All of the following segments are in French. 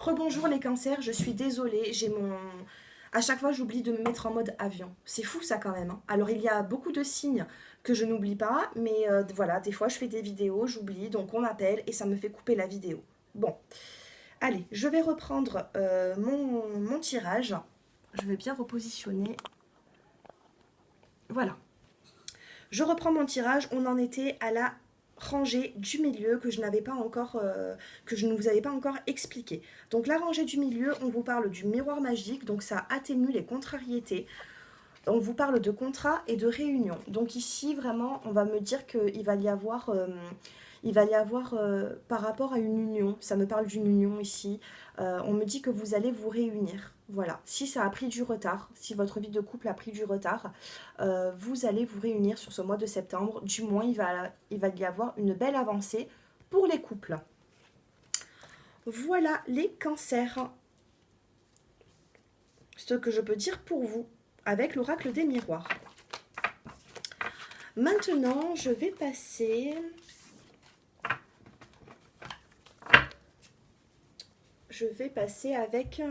Rebonjour les cancers, je suis désolée, j'ai mon... À chaque fois, j'oublie de me mettre en mode avion. C'est fou ça quand même, hein. Alors il y a beaucoup de signes que je n'oublie pas, mais voilà, des fois je fais des vidéos, j'oublie, donc on m'appelle et ça me fait couper la vidéo. Bon, allez, je vais reprendre mon tirage. Je vais bien repositionner. Voilà. Je reprends mon tirage, on en était à la rangée du milieu que je n'avais pas encore que je ne vous avais pas encore expliqué. Donc la rangée du milieu, on vous parle du miroir magique, donc ça atténue les contrariétés. On vous parle de contrat et de réunion. Donc ici vraiment, on va me dire qu'il va y avoir par rapport à une union, ça me parle d'une union ici, on me dit que vous allez vous réunir. Voilà, si ça a pris du retard, si votre vie de couple a pris du retard, vous allez vous réunir sur ce mois de septembre. Du moins, il va y avoir une belle avancée pour les couples. Voilà les cancers. Ce que je peux dire pour vous avec l'oracle des miroirs. Maintenant, je vais passer... avec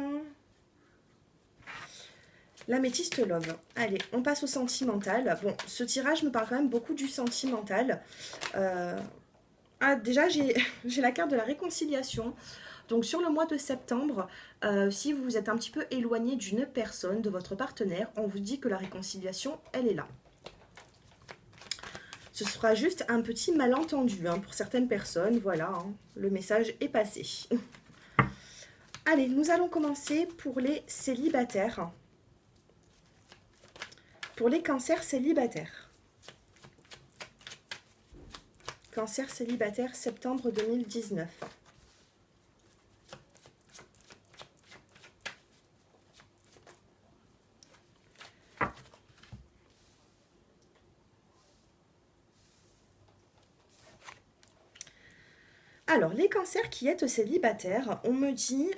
l'améthyste love. Allez, on passe au sentimental. Bon, ce tirage me parle quand même beaucoup du sentimental. Déjà, j'ai la carte de la réconciliation. Donc sur le mois de septembre, si vous êtes un petit peu éloigné d'une personne, de votre partenaire, on vous dit que la réconciliation, elle est là. Ce sera juste un petit malentendu hein, pour certaines personnes. Voilà, hein, le message est passé. Allez, nous allons commencer pour les célibataires. Pour les cancers célibataires. Cancer célibataire, septembre 2019. Alors, les cancers qui êtes célibataires, on me dit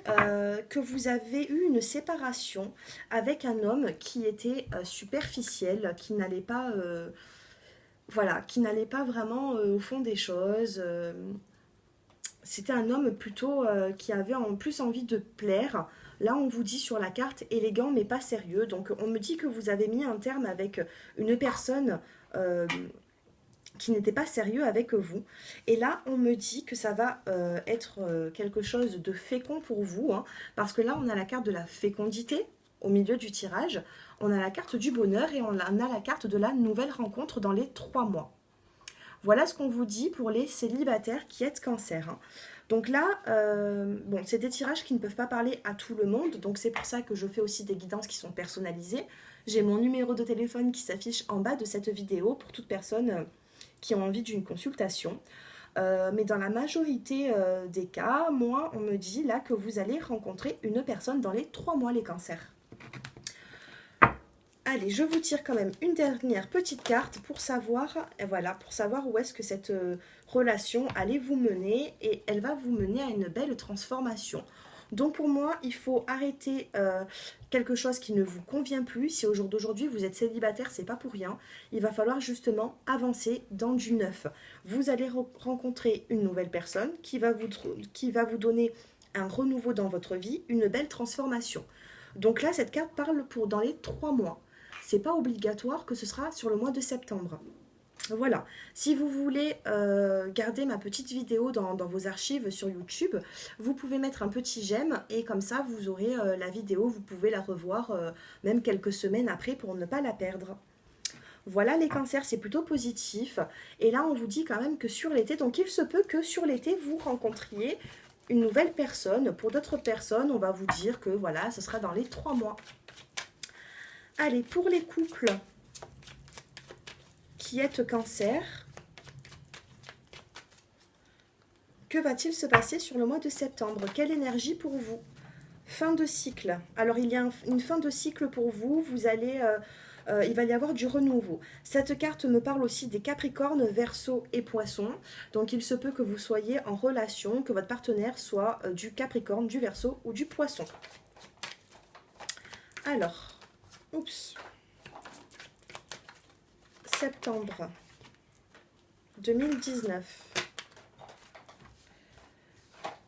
que vous avez eu une séparation avec un homme qui était superficiel, qui n'allait pas, voilà, qui n'allait pas vraiment au fond des choses. C'était un homme plutôt qui avait en plus envie de plaire. Là, on vous dit sur la carte élégant mais pas sérieux. Donc, on me dit que vous avez mis un terme avec une personne qui n'était pas sérieux avec vous. Et là, on me dit que ça va être quelque chose de fécond pour vous, hein, parce que là, on a la carte de la fécondité au milieu du tirage, on a la carte du bonheur et on a la carte de la nouvelle rencontre dans les 3 mois. Voilà ce qu'on vous dit pour les célibataires qui êtes cancer, hein. Donc là, bon, c'est des tirages qui ne peuvent pas parler à tout le monde, donc c'est pour ça que je fais aussi des guidances qui sont personnalisées. J'ai mon numéro de téléphone qui s'affiche en bas de cette vidéo pour toute personne qui ont envie d'une consultation. Mais dans la majorité des cas, moi, on me dit là que vous allez rencontrer une personne dans les 3 mois, les cancers. Allez, je vous tire quand même une dernière petite carte pour savoir, voilà, pour savoir où est-ce que cette relation allait vous mener, et elle va vous mener à une belle transformation. Donc pour moi, il faut arrêter quelque chose qui ne vous convient plus. Si au jour d'aujourd'hui vous êtes célibataire, c'est pas pour rien. Il va falloir justement avancer dans du neuf. Vous allez rencontrer une nouvelle personne qui va vous donner un renouveau dans votre vie, une belle transformation. Donc là, cette carte parle pour dans les 3 mois. C'est pas obligatoire que ce sera sur le mois de septembre. Voilà, si vous voulez garder ma petite vidéo dans vos archives sur YouTube, vous pouvez mettre un petit j'aime et comme ça vous aurez la vidéo, vous pouvez la revoir même quelques semaines après pour ne pas la perdre. Voilà, les cancers, c'est plutôt positif. Et là, on vous dit quand même que sur l'été, donc il se peut que sur l'été, vous rencontriez une nouvelle personne. Pour d'autres personnes, on va vous dire que voilà, ce sera dans les 3 mois. Allez, pour les couples qui êtes cancer, que va-t-il se passer sur le mois de septembre? Quelle énergie pour vous? Fin de cycle. Alors, il y a une fin de cycle pour vous. Vous allez, il va y avoir du renouveau. Cette carte me parle aussi des Capricornes, Verseau et Poissons. Donc, il se peut que vous soyez en relation, que votre partenaire soit du Capricorne, du Verseau ou du Poisson. Alors, oups. Septembre 2019.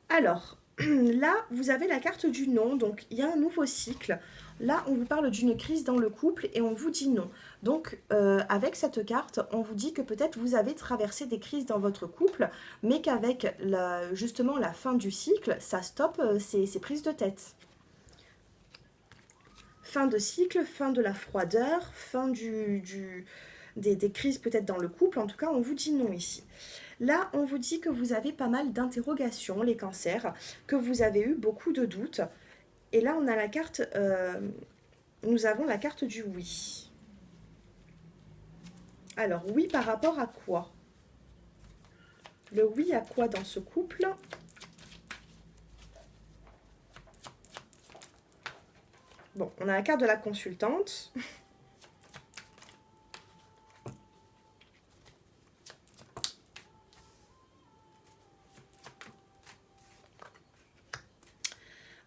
Alors, Là, vous avez la carte du non, donc il y a un nouveau cycle. Là, on vous parle d'une crise dans le couple et on vous dit non. Donc, avec cette carte, on vous dit que peut-être vous avez traversé des crises dans votre couple, mais qu'avec justement la fin du cycle, ça stoppe ces prises de tête. Fin de cycle, fin de la froideur, fin des crises peut-être dans le couple. En tout cas, on vous dit non ici. Là, on vous dit que vous avez pas mal d'interrogations, les cancers, que vous avez eu beaucoup de doutes. Et là, on a la carte, nous avons la carte du oui. Alors, oui par rapport à quoi? Le oui à quoi dans ce couple? Bon, on a la carte de la consultante.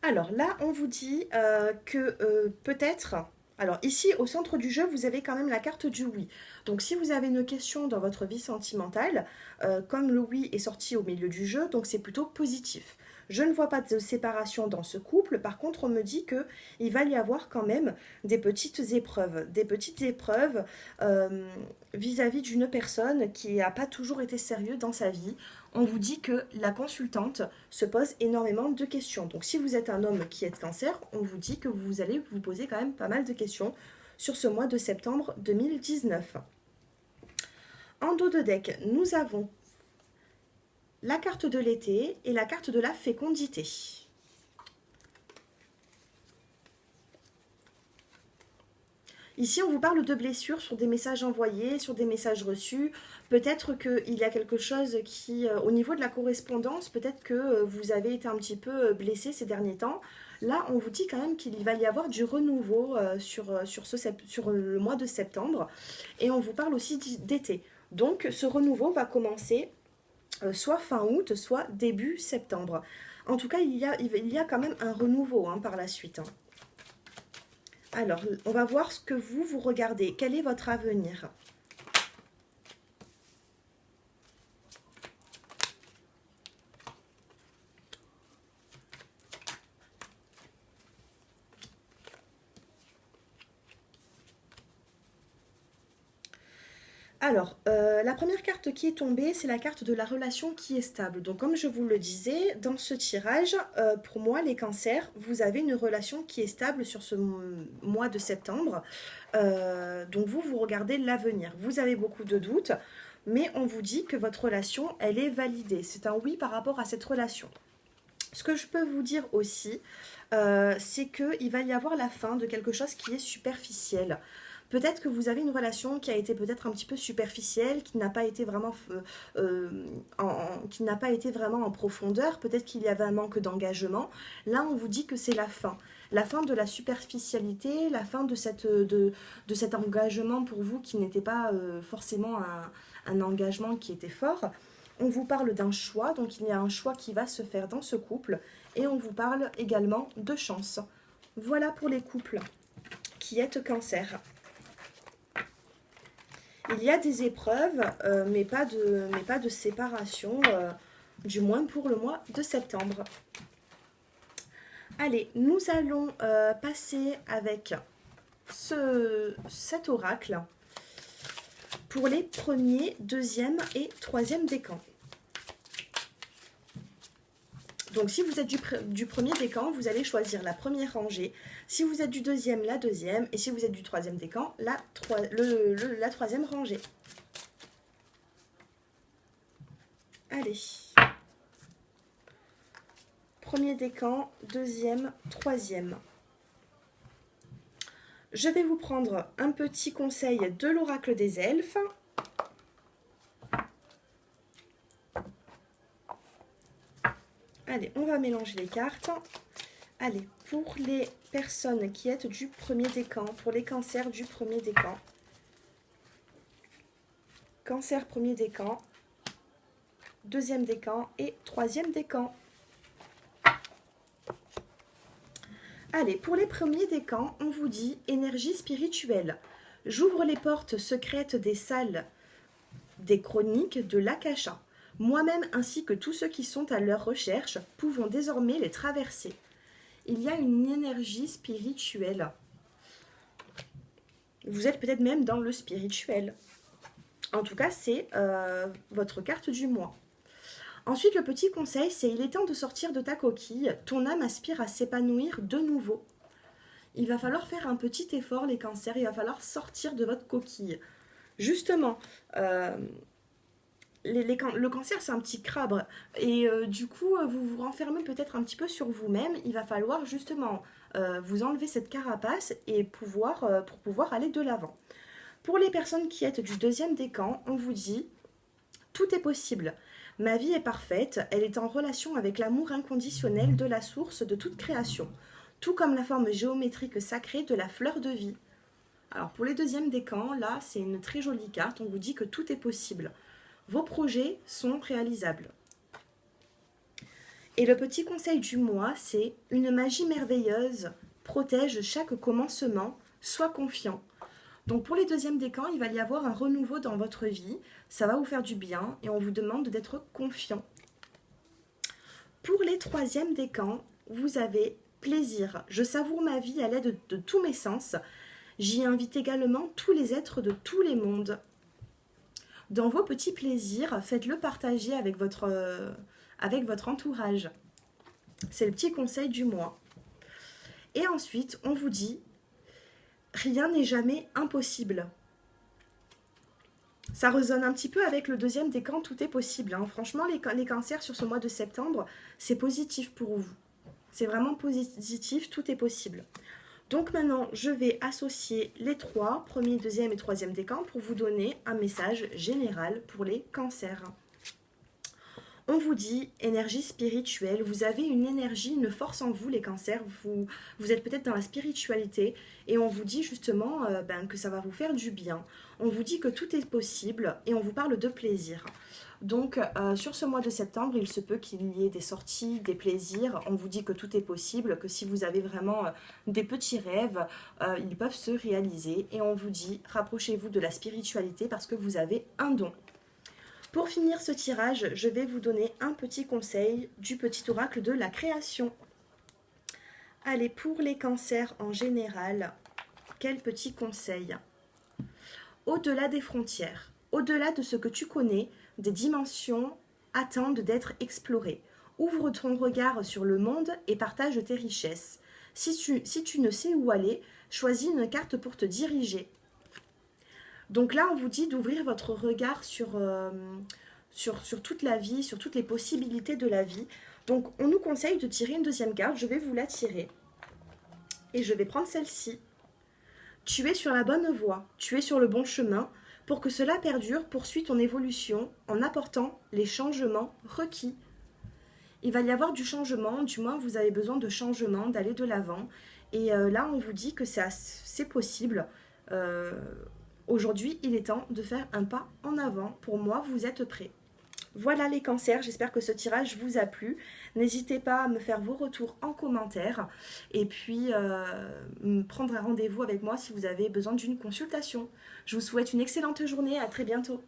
Alors là, on vous dit que peut-être... Alors ici, au centre du jeu, vous avez quand même la carte du oui. Donc si vous avez une question dans votre vie sentimentale, comme le oui est sorti au milieu du jeu, donc c'est plutôt positif. Je ne vois pas de séparation dans ce couple. Par contre, on me dit qu'il va y avoir quand même des petites épreuves. Des petites épreuves vis-à-vis d'une personne qui n'a pas toujours été sérieuse dans sa vie. On vous dit que la consultante se pose énormément de questions. Donc si vous êtes un homme qui est cancer, on vous dit que vous allez vous poser quand même pas mal de questions sur ce mois de septembre 2019. En dos de deck, nous avons la carte de l'été et la carte de la fécondité. Ici, on vous parle de blessures sur des messages envoyés, sur des messages reçus. Peut-être qu'il y a quelque chose qui, au niveau de la correspondance, peut-être que vous avez été un petit peu blessé ces derniers temps. Là, on vous dit quand même qu'il va y avoir du renouveau sur le mois de septembre. Et on vous parle aussi d'été. Donc, ce renouveau va commencer soit fin août, soit début septembre. En tout cas, il y a quand même un renouveau par la suite. Alors, on va voir ce que vous regardez. Quel est votre avenir? Alors, la première carte qui est tombée, c'est la carte de la relation qui est stable. Donc, comme je vous le disais, dans ce tirage, pour moi, les cancers, vous avez une relation qui est stable sur ce mois de septembre. Donc, vous regardez l'avenir. Vous avez beaucoup de doutes, mais on vous dit que votre relation, elle est validée. C'est un oui par rapport à cette relation. Ce que je peux vous dire aussi, c'est qu'il va y avoir la fin de quelque chose qui est superficiel. Peut-être que vous avez une relation qui a été peut-être un petit peu superficielle, qui n'a pas été vraiment, en profondeur. Peut-être qu'il y avait un manque d'engagement. Là, on vous dit que c'est la fin. La fin de la superficialité, la fin de cet engagement pour vous qui n'était pas forcément un engagement qui était fort. On vous parle d'un choix, donc il y a un choix qui va se faire dans ce couple. Et on vous parle également de chance. Voilà pour les couples qui êtes cancer. Il y a des épreuves, mais pas de séparation, du moins pour le mois de septembre. Allez, nous allons passer avec cet oracle pour les premiers, deuxième et troisième décans. Donc, si vous êtes du premier décan, vous allez choisir la première rangée. Si vous êtes du deuxième, la deuxième. Et si vous êtes du troisième décan, la troisième rangée. Allez. Premier décan, deuxième, troisième. Je vais vous prendre un petit conseil de l'oracle des elfes. Allez, on va mélanger les cartes. Allez, pour les personnes qui êtes du premier décan, pour les cancers du premier décan. Cancer premier décan, deuxième décan et troisième décan. Allez, pour les premiers décans, on vous dit énergie spirituelle. J'ouvre les portes secrètes des salles des chroniques de l'Akasha. Moi-même ainsi que tous ceux qui sont à leur recherche pouvons désormais les traverser. Il y a une énergie spirituelle. Vous êtes peut-être même dans le spirituel. En tout cas, c'est votre carte du mois. Ensuite, le petit conseil, c'est il est temps de sortir de ta coquille. Ton âme aspire à s'épanouir de nouveau. Il va falloir faire un petit effort, les cancers. Il va falloir sortir de votre coquille. Justement, le cancer, c'est un petit crabe. Et du coup, vous vous renfermez peut-être un petit peu sur vous-même. Il va falloir justement vous enlever cette carapace et pour pouvoir aller de l'avant. Pour les personnes qui êtes du deuxième décan, on vous dit « Tout est possible. Ma vie est parfaite. Elle est en relation avec l'amour inconditionnel de la source de toute création, tout comme la forme géométrique sacrée de la fleur de vie. » Alors pour les deuxièmes décans, là, c'est une très jolie carte. On vous dit que tout est possible. Vos projets sont réalisables. Et le petit conseil du mois, c'est « Une magie merveilleuse protège chaque commencement. Sois confiant. » Donc pour les deuxièmes décans, il va y avoir un renouveau dans votre vie. Ça va vous faire du bien et on vous demande d'être confiant. Pour les troisièmes décans, vous avez plaisir. Je savoure ma vie à l'aide de tous mes sens. J'y invite également tous les êtres de tous les mondes. Dans vos petits plaisirs, faites-le partager avec votre entourage. C'est le petit conseil du mois. Et ensuite, on vous dit « Rien n'est jamais impossible ». Ça résonne un petit peu avec le deuxième décan, tout est possible. Hein. Franchement, les cancers sur ce mois de septembre, c'est positif pour vous. C'est vraiment positif, tout est possible. Donc maintenant, je vais associer les trois, premier, deuxième et troisième décan, pour vous donner un message général pour les cancers. On vous dit énergie spirituelle, vous avez une énergie, une force en vous les cancers, vous êtes peut-être dans la spiritualité et on vous dit justement que ça va vous faire du bien. On vous dit que tout est possible et on vous parle de plaisir. Donc sur ce mois de septembre, il se peut qu'il y ait des sorties, des plaisirs. On vous dit que tout est possible, que si vous avez vraiment des petits rêves, ils peuvent se réaliser. Et on vous dit rapprochez-vous de la spiritualité parce que vous avez un don. Pour finir ce tirage, je vais vous donner un petit conseil du petit oracle de la création. Allez, pour les cancers en général, quel petit conseil? Au-delà des frontières, au-delà de ce que tu connais, des dimensions attendent d'être explorées. Ouvre ton regard sur le monde et partage tes richesses. Si tu ne sais où aller, choisis une carte pour te diriger. Donc là, on vous dit d'ouvrir votre regard sur toute la vie, sur toutes les possibilités de la vie. Donc, on nous conseille de tirer une deuxième carte. Je vais vous la tirer. Et je vais prendre celle-ci. Tu es sur la bonne voie. Tu es sur le bon chemin. Pour que cela perdure, poursuis ton évolution en apportant les changements requis. Il va y avoir du changement. Du moins, vous avez besoin de changement, d'aller de l'avant. Et là, on vous dit que c'est possible. Aujourd'hui, il est temps de faire un pas en avant. Pour moi, vous êtes prêts. Voilà les cancers, j'espère que ce tirage vous a plu. N'hésitez pas à me faire vos retours en commentaire. Et puis, prendre un rendez-vous avec moi si vous avez besoin d'une consultation. Je vous souhaite une excellente journée, à très bientôt.